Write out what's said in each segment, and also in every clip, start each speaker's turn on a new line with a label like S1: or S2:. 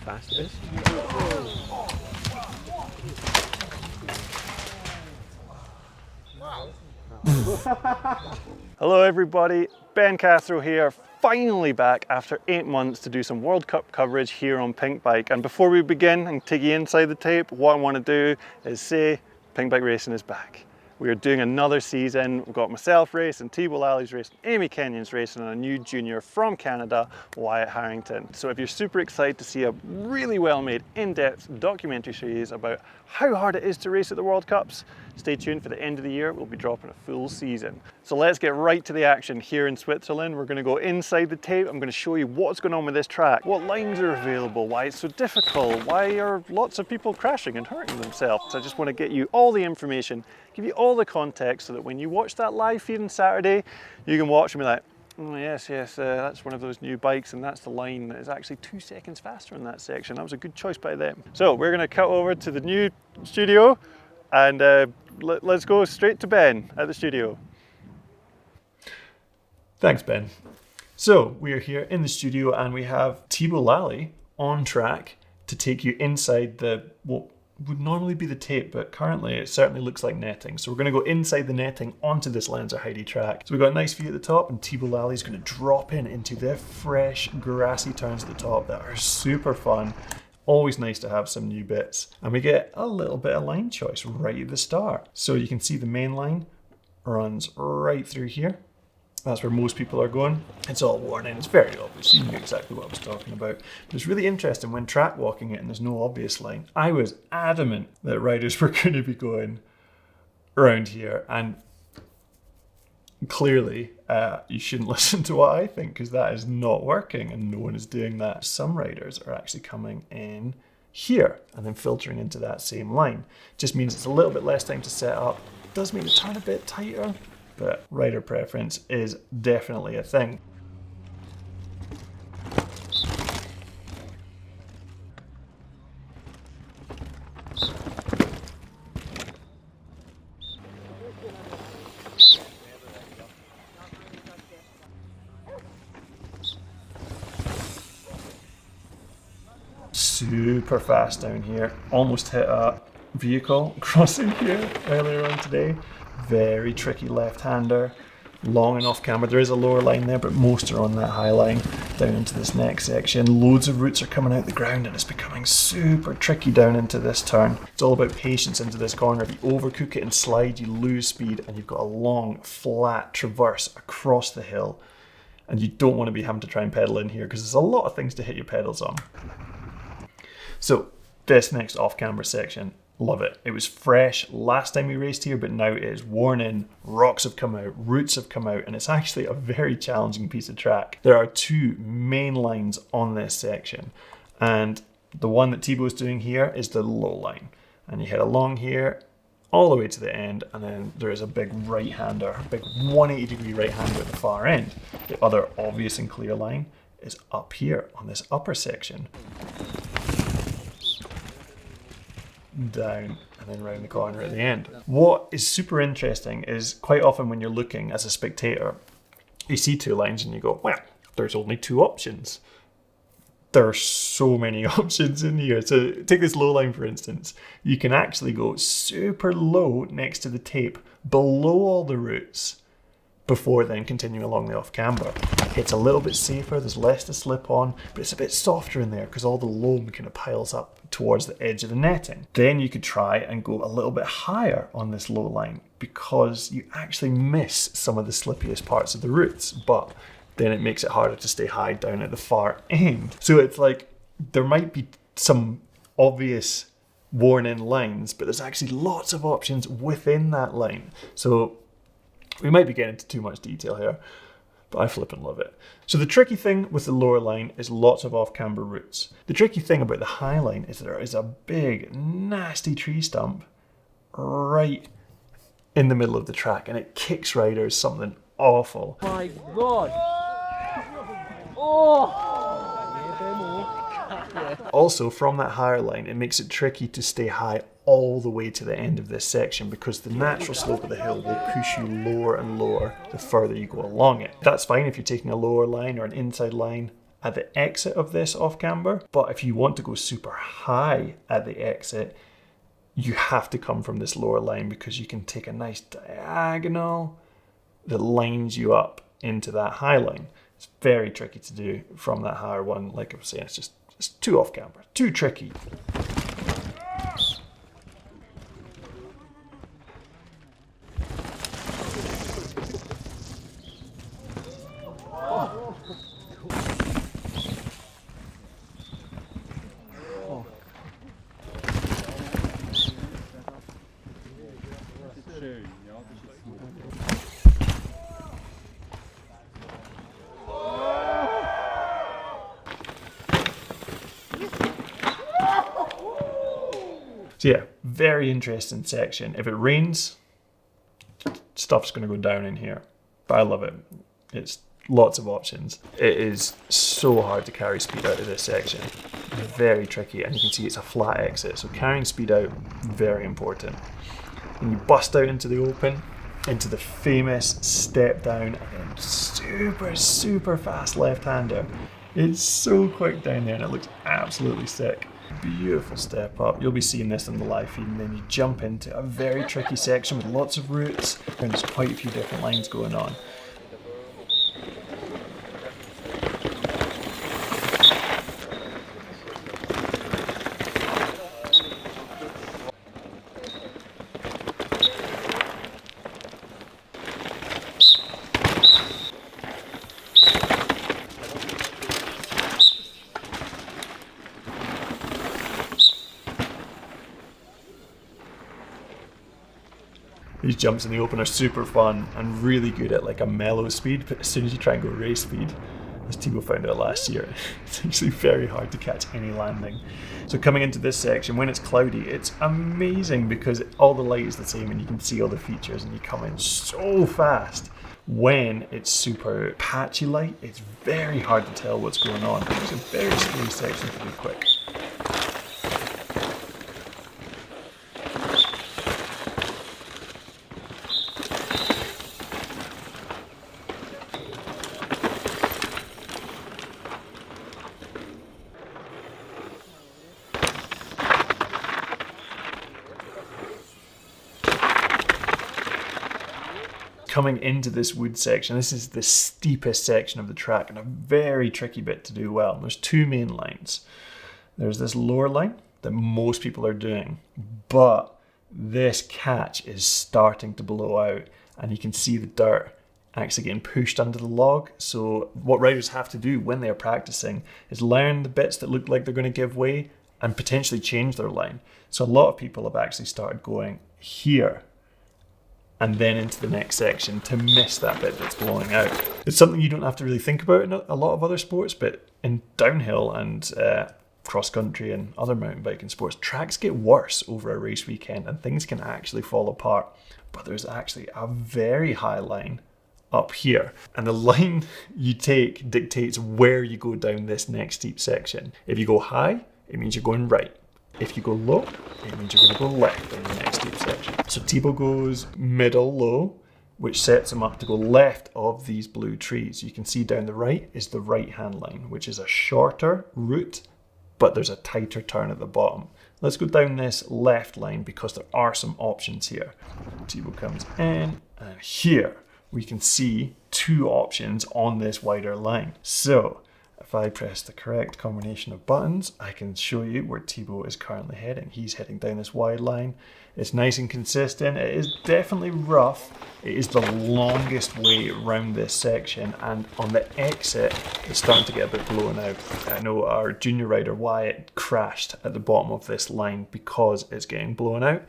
S1: fast it is. Hello everybody, Ben Cathro here, finally back after 8 months to do some World Cup coverage here on Pinkbike. And before we begin and take you inside the tape, what I want to do is say Pinkbike racing is back. We are doing another season. We've got myself racing, T-Bull Alley's racing, Amy Kenyon's racing, and a new junior from Canada, Wyatt Harrington. So if you're super excited to see a really well-made, in-depth documentary series about how hard it is to race at the World Cups, stay tuned for the end of the year. We'll be dropping a full season. So let's get right to the action here in Switzerland. We're going to go inside the tape. I'm going to show you what's going on with this track, what lines are available, why it's so difficult, why are lots of people crashing and hurting themselves. So I just want to get you all the information, give you all the context so that when you watch that live feed on Saturday, you can watch and be like, oh yes, that's one of those new bikes and that's the line that is actually 2 seconds faster in that section. That was a good choice by them. So we're going to cut over to the new studio and let's go straight to Ben at the studio. Thanks, Ben. So we are here in the studio and we have T-Bull Alley on track to take you inside the, what would normally be the tape, but currently it certainly looks like netting. So we're going to go inside the netting onto this Lenzerheide track. So we've got a nice view at the top and T-Bull Alley is going to drop into the fresh grassy turns at the top that are super fun. Always nice to have some new bits. And we get a little bit of line choice right at the start. So you can see the main line runs right through here. That's where most people are going. It's all worn in, it's very obvious, you knew exactly what I was talking about. But it's really interesting when track walking it and there's no obvious line. I was adamant that riders were going to be going around here, and clearly you shouldn't listen to what I think, because that is not working and no one is doing that. Some riders are actually coming in here and then filtering into that same line. Just means it's a little bit less time to set up. It does make the turn a bit tighter, but rider preference is definitely a thing. Super fast down here. Almost hit a vehicle crossing here earlier on today. Very tricky left-hander, long and off-camber. There is a lower line there, but most are on that high line down into this next section. Loads of roots are coming out the ground and it's becoming super tricky down into this turn. It's all about patience into this corner. If you overcook it and slide, you lose speed and you've got a long, flat traverse across the hill. And you don't want to be having to try and pedal in here because there's a lot of things to hit your pedals on. So this next off-camber section, love it. It was fresh last time we raced here, but now it is worn in, rocks have come out, roots have come out, and it's actually a very challenging piece of track. There are 2 main lines on this section, and the one that T-Bow's doing here is the low line. And you head along here, all the way to the end, and then there is a big right-hander, a big 180-degree right-hander at the far end. The other obvious and clear line is up here on this upper section. Down and then round the corner at the end. What is super interesting is quite often when you're looking as a spectator, you see 2 lines and you go, well, there's only 2 options. There are so many options in here. So take this low line for instance. You can actually go super low next to the tape, below all the roots, before then continuing along the off-camber. It's a little bit safer, there's less to slip on, but it's a bit softer in there because all the loam kind of piles up towards the edge of the netting. Then you could try and go a little bit higher on this low line because you actually miss some of the slippiest parts of the roots, but then it makes it harder to stay high down at the far end. So it's like there might be some obvious worn in lines, but there's actually lots of options within that line. So we might be getting into too much detail here, but I flippin' love it. So the tricky thing with the lower line is lots of off-camber roots. The tricky thing about the high line is there is a big, nasty tree stump right in the middle of the track, and it kicks riders something awful.
S2: Oh my God! Oh!
S1: Also, from that higher line, it makes it tricky to stay high all the way to the end of this section because the natural slope of the hill will push you lower and lower the further you go along it. That's fine if you're taking a lower line or an inside line at the exit of this off-camber, but if you want to go super high at the exit, you have to come from this lower line because you can take a nice diagonal that lines you up into that high line. It's very tricky to do from that higher one. Like I was saying, it's too off-camber, too tricky. So yeah, very interesting section. If it rains, stuff's going to go down in here. But I love it. It's lots of options. It is so hard to carry speed out of this section. Very tricky, and you can see it's a flat exit. So carrying speed out, very important. When you bust out into the open, into the famous step down, and super fast left-hander. It's so quick down there and it looks absolutely sick. Beautiful step up. You'll be seeing this in the live feed, and then you jump into a very tricky section with lots of roots, and there's quite a few different lines going on. These jumps in the open are super fun and really good at like a mellow speed, but as soon as you try and go race speed, as Thibaut found out last year, it's actually very hard to catch any landing. So coming into this section, when it's cloudy, it's amazing because all the light is the same and you can see all the features and you come in so fast. When it's super patchy light, it's very hard to tell what's going on. It's a very scary section to do quick. Coming into this wood section, this is the steepest section of the track and a very tricky bit to do well. There's two main lines. There's this lower line that most people are doing, but this catch is starting to blow out and you can see the dirt actually getting pushed under the log. So what riders have to do when they're practicing is learn the bits that look like they're going to give way and potentially change their line. So a lot of people have actually started going here and then into the next section to miss that bit that's blowing out. It's something you don't have to really think about in a lot of other sports, but in downhill and cross country and other mountain biking sports, tracks get worse over a race weekend and things can actually fall apart. But there's actually a very high line up here, and the line you take dictates where you go down this next steep section. If you go high, it means you're going right. If you go low, it means you're going to go left in the next steep section. So Thibaut goes middle low, which sets him up to go left of these blue trees. You can see down the right is the right-hand line, which is a shorter route, but there's a tighter turn at the bottom. Let's go down this left line because there are some options here. Thibaut comes in, and here we can see two options on this wider line. So if I press the correct combination of buttons, I can show you where Thibaut is currently heading. He's heading down this wide line. It's nice and consistent. It is definitely rough. It is the longest way around this section, and on the exit, it's starting to get a bit blown out. I know our junior rider Wyatt crashed at the bottom of this line because it's getting blown out,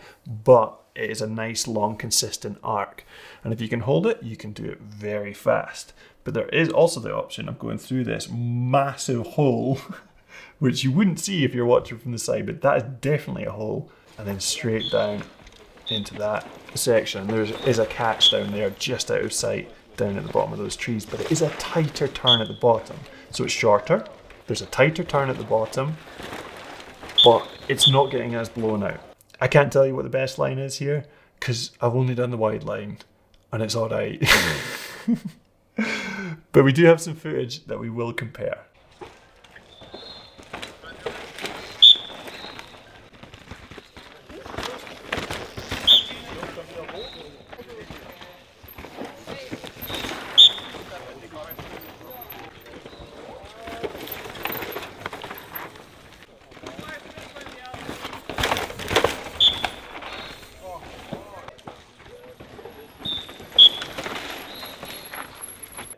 S1: but it is a nice, long, consistent arc. And if you can hold it, you can do it very fast. But there is also the option of going through this massive hole, which you wouldn't see if you're watching from the side, but that is definitely a hole, and then straight down into that section. There is a catch down there just out of sight down at the bottom of those trees, but it is a tighter turn at the bottom. So it's shorter, there's a tighter turn at the bottom, but it's not getting as blown out. I can't tell you what the best line is here, because I've only done the wide line, and it's alright. But we do have some footage that we will compare.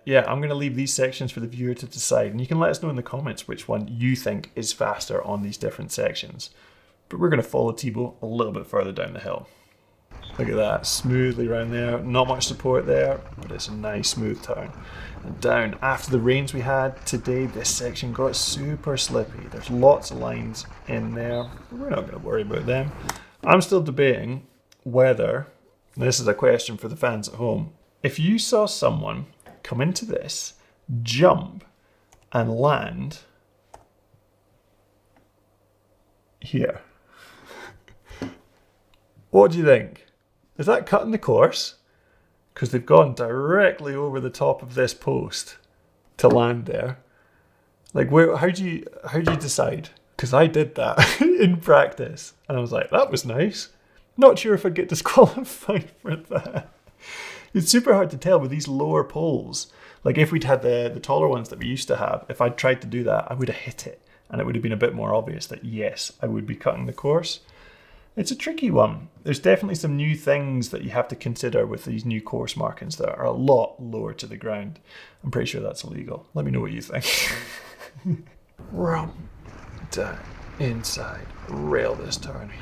S1: yeah, I'm going to leave these sections for the viewer to decide, and you can let us know in the comments which one you think is faster on these different sections. But we're going to follow Thibaut a little bit further down the hill. Look at that, smoothly around there, not much support there, but it's a nice smooth turn. And down, after the rains we had today, this section got super slippy. There's lots of lines in there, we're not going to worry about them. I'm still debating whether, and this is a question for the fans at home, if you saw someone come into this, jump, and land here, what do you think? Is that cutting the course? Because they've gone directly over the top of this post to land there. Like, how do you decide? Because I did that in practice, and I was like, that was nice. Not sure if I'd get disqualified for that. It's super hard to tell with these lower poles. Like, if we'd had the taller ones that we used to have, if I'd tried to do that, I would have hit it, and it would have been a bit more obvious that yes, I would be cutting the course. It's a tricky one. There's definitely some new things that you have to consider with these new course markings that are a lot lower to the ground. I'm pretty sure that's illegal. Let me know what you think. Rum, down, inside, rail this turn,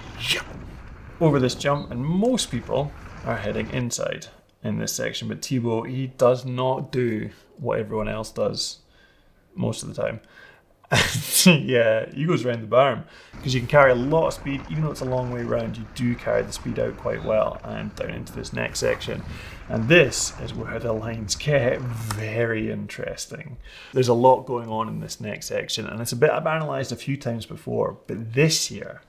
S1: over this jump, and most people are heading inside in this section, but Thibaut, he does not do what everyone else does most of the time. Yeah, he goes around the berm because you can carry a lot of speed. Even though it's a long way round, you do carry the speed out quite well, and down into this next section. And this is where the lines get very interesting. There's a lot going on in this next section, and it's a bit I've analysed a few times before, but this year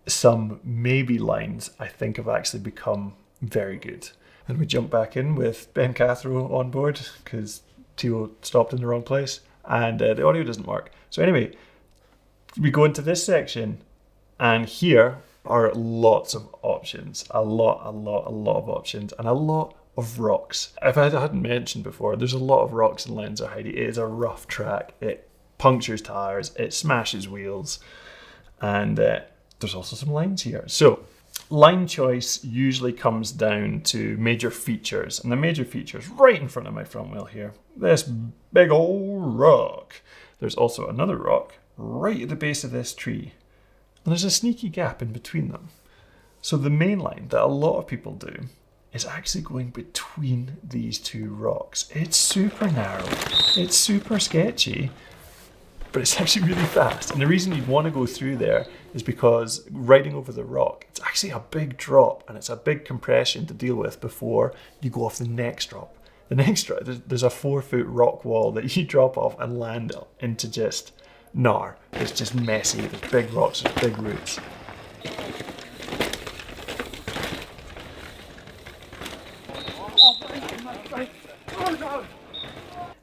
S1: some maybe lines I think have actually become very good. And we jump back in with Ben Cathro on board because Thibaut stopped in the wrong place. And the audio doesn't work. So anyway, we go into this section, and here are lots of options. A lot of options, and a lot of rocks. If I hadn't mentioned before, there's a lot of rocks in Lenzerheide. It is a rough track. It punctures tires, it smashes wheels, and there's also some lines here. So line choice usually comes down to major features, and the major features right in front of my front wheel here. This big old rock. There's also another rock right at the base of this tree, and there's a sneaky gap in between them. So the main line that a lot of people do is actually going between these two rocks. It's super narrow, it's super sketchy, but it's actually really fast. And the reason you'd want to go through there is because riding over the rock, it's actually a big drop, and it's a big compression to deal with before you go off the next drop. The next drop, there's a 4-foot rock wall that you drop off and land into just gnar. It's just messy, there's big rocks, there's big roots.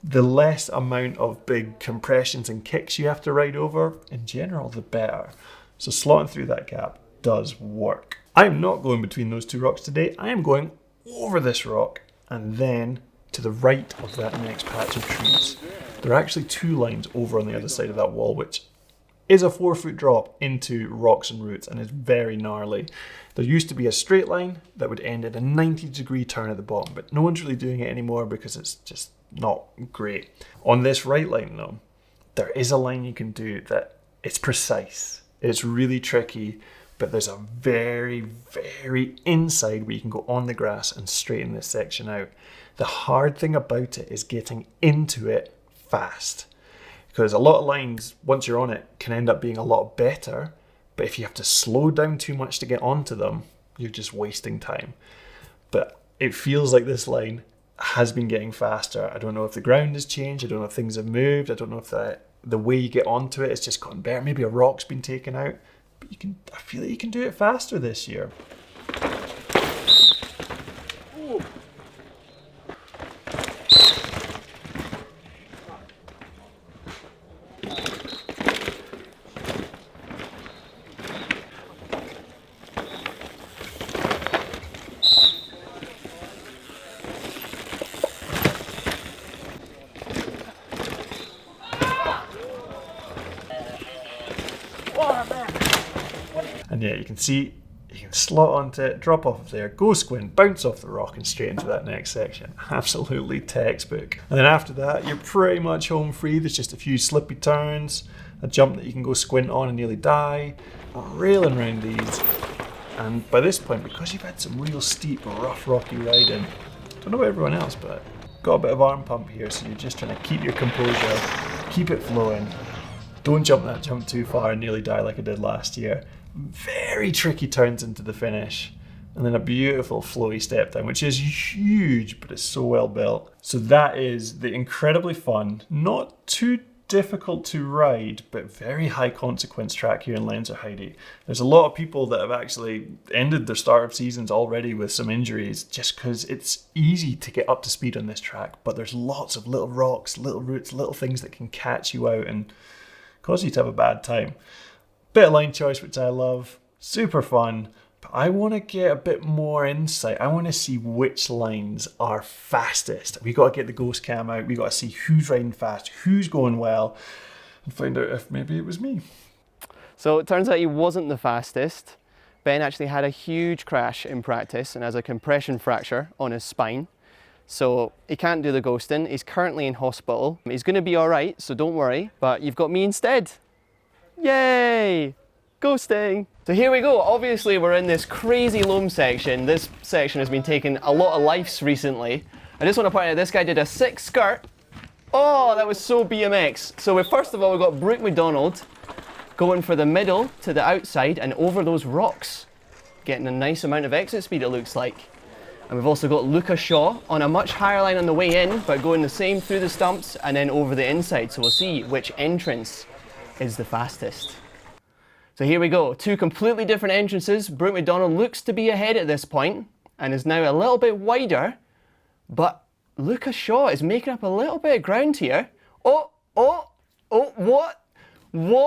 S1: The less amount of big compressions and kicks you have to ride over, in general, the better. So slotting through that gap does work. I'm not going between those two rocks today. I am going over this rock and then to the right of that next patch of trees. There are actually two lines over on the other side of that wall, which is a 4-foot drop into rocks and roots and is very gnarly. There used to be a straight line that would end in a 90-degree turn at the bottom, but no one's really doing it anymore because it's just not great. On this right line though, there is a line you can do that it's precise. It's really tricky, but there's a very inside where you can go on the grass and straighten this section out. The hard thing about it is getting into it fast, because a lot of lines, once you're on it, can end up being a lot better, but if you have to slow down too much to get onto them, you're just wasting time. But it feels like this line has been getting faster. I don't know if the ground has changed, I don't know if things have moved, I don't know if the way you get onto it has just gotten better. Maybe a rock's been taken out, but I feel like you can do it faster this year. And yeah, you can see You can slot onto it, drop off of there, go squint, bounce off the rock and straight into that next section. Absolutely textbook. And then after that, you're pretty much home free. There's just a few slippy turns, a jump that you can go squint on and nearly die, railing around these. And by this point, because you've had some real steep, rough, rocky riding, don't know about everyone else, but got a bit of arm pump here, so you're just trying to keep your composure, keep it flowing. Don't jump that jump too far and nearly die like I did last year. Very tricky turns into the finish, and then a beautiful flowy step down, which is huge, but it's so well built. So that is the incredibly fun, not too difficult to ride, but very high consequence track here in Lenzerheide. There's a lot of people that have actually ended their start of seasons already with some injuries just because it's easy to get up to speed on this track, but there's lots of little rocks, little roots, little things that can catch you out and cause you to have a bad time. Bit of line choice, which I love, super fun, but I want to get a bit more insight. I want to see which lines are fastest. We got to get the ghost cam out. We got to see who's riding fast, who's going well, and find out if maybe it was me.
S2: So it turns out he wasn't the fastest. Ben actually had a huge crash in practice and has a compression fracture on his spine. So he can't do the ghosting. He's currently in hospital. He's going to be all right, so don't worry, but you've got me instead. Yay! Ghosting! So here we go. Obviously we're in this crazy loam section. This section has been taking a lot of lives recently. I just want to point out this guy did a 6 skirt. Oh, that was so BMX. So first of all we've got Brooke McDonald going for the middle to the outside and over those rocks. Getting a nice amount of exit speed it looks like. And we've also got Luca Shaw on a much higher line on the way in, but going the same through the stumps and then over the inside. So we'll see which entrance is the fastest. So here we go, 2 completely different entrances. Brooke McDonald looks to be ahead at this point and is now a little bit wider, but Luca Shaw is making up a little bit of ground here. What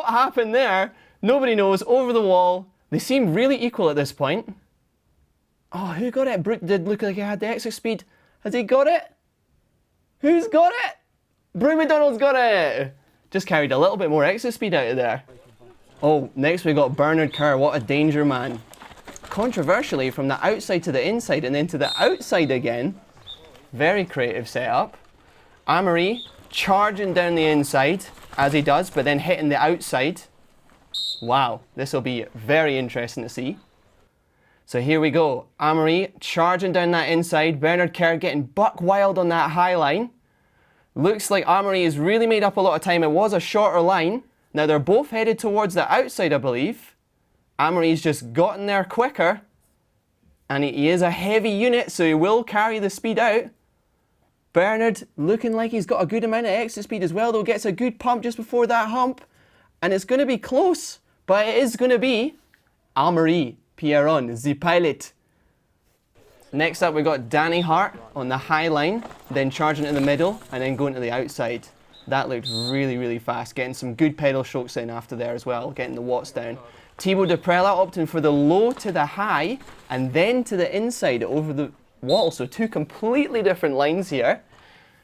S2: happened there? Nobody knows, over the wall. They seem really equal at this point. Oh, who got it? Brooke did look like he had the exit speed. Has he got it? Who's got it? Brooke McDonald's got it! Just carried a little bit more exit speed out of there. Oh, next we got Bernard Kerr. What a danger man. Controversially, from the outside to the inside and then to the outside again. Very creative setup. Amory charging down the inside as he does, but then hitting the outside. Wow, this will be very interesting to see. So here we go. Amory charging down that inside. Bernard Kerr getting buck wild on that high line. Looks like Amory has really made up a lot of time. It was a shorter line. Now they're both headed towards the outside, I believe. Amory's just gotten there quicker. And he is a heavy unit, so he will carry the speed out. Bernard looking like he's got a good amount of exit speed as well, though. Gets a good pump just before that hump. And it's going to be close, but it is going to be Amory Pierron, the pilot. Next up, we've got Danny Hart on the high line, then charging in the middle, and then going to the outside. That looked really, really fast, getting some good pedal strokes in after there as well, getting the watts down. Thibaut Deprella opting for the low to the high, and then to the inside over the wall. So 2 completely different lines here.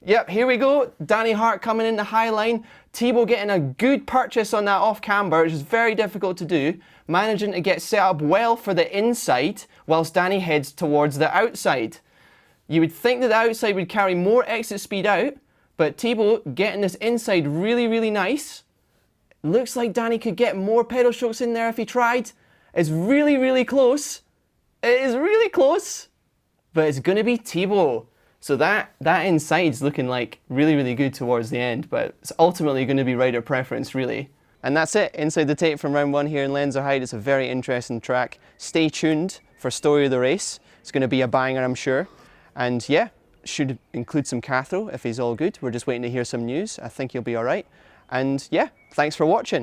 S2: Yep, here we go. Danny Hart coming in the high line. Thibaut getting a good purchase on that off-camber, which is very difficult to do. Managing to get set up well for the inside, whilst Danny heads towards the outside. You would think that the outside would carry more exit speed out, but Thibaut getting this inside really, really nice. Looks like Danny could get more pedal strokes in there if he tried. It's really, really close. It is really close, but it's going to be Thibaut. So that inside's looking like really, really good towards the end, but it's ultimately going to be rider preference, really. And that's it, inside the tape from round 1 here in Lenzerheide. It's a very interesting track. Stay tuned for Story of the Race. It's going to be a banger, I'm sure. And yeah, should include some Cathro if he's all good. We're just waiting to hear some news. I think he'll be all right. And yeah, thanks for watching.